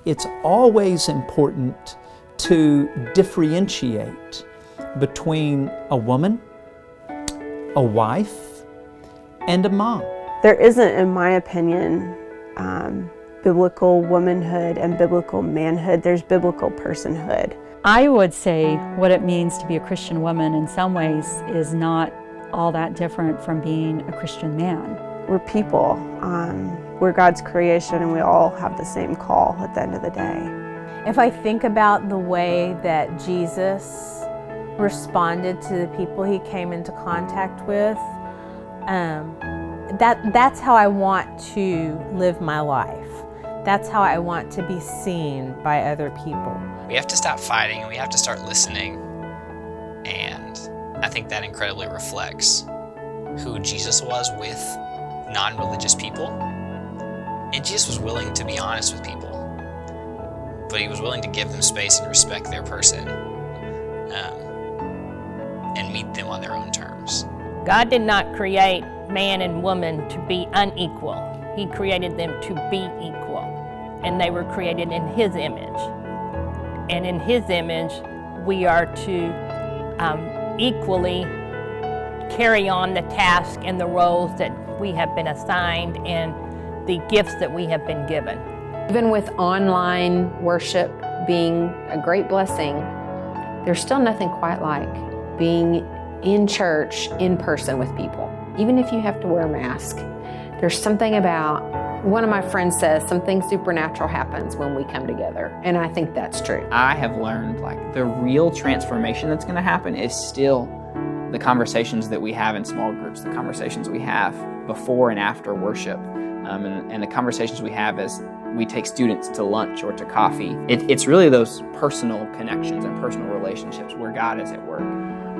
it's always important to differentiate between a woman, a wife, and a mom. There isn't, in my opinion, biblical womanhood and biblical manhood. There's biblical personhood. I would say what it means to be a Christian woman in some ways is not all that different from being a Christian man. We're people. We're God's creation, and we all have the same call at the end of the day. If I think about the way that Jesus responded to the people he came into contact with, that's how I want to live my life. That's how I want to be seen by other people. We have to stop fighting and we have to start listening. And I think that incredibly reflects who Jesus was with non-religious people. And Jesus was willing to be honest with people, but he was willing to give them space and respect their person and meet them on their own terms. God did not create man and woman to be unequal. He created them to be equal, and they were created in his image. And in his image, we are to equally carry on the task and the roles that we have been assigned and the gifts that we have been given. Even with online worship being a great blessing, there's still nothing quite like being in church in person with people. Even if you have to wear a mask, there's something about, one of my friends says, something supernatural happens when we come together, and I think that's true. I have learned the real transformation that's going to happen is still the conversations that we have in small groups, the conversations we have before and after worship, and the conversations we have as we take students to lunch or to coffee. It's really those personal connections and personal relationships where God is at work.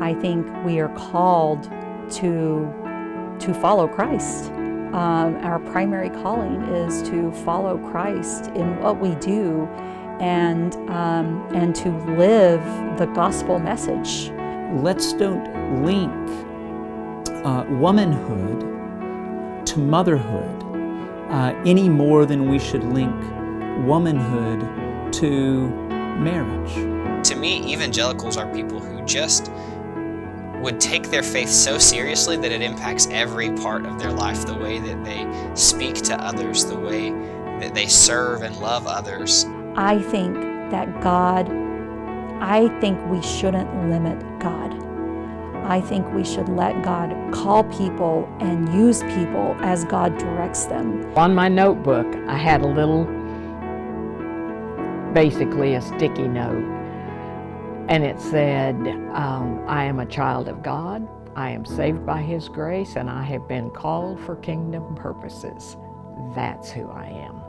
I think we are called to follow Christ. Our primary calling is to follow Christ in what we do and to live the gospel message. Let's don't link womanhood to motherhood any more than we should link womanhood to marriage. To me, evangelicals are people who just would take their faith so seriously that it impacts every part of their life, the way that they speak to others, the way that they serve and love others. I think we shouldn't limit God. I think we should let God call people and use people as God directs them. On my notebook, I had a little, basically a sticky note, and it said, I am a child of God, I am saved by His grace, and I have been called for kingdom purposes. That's who I am.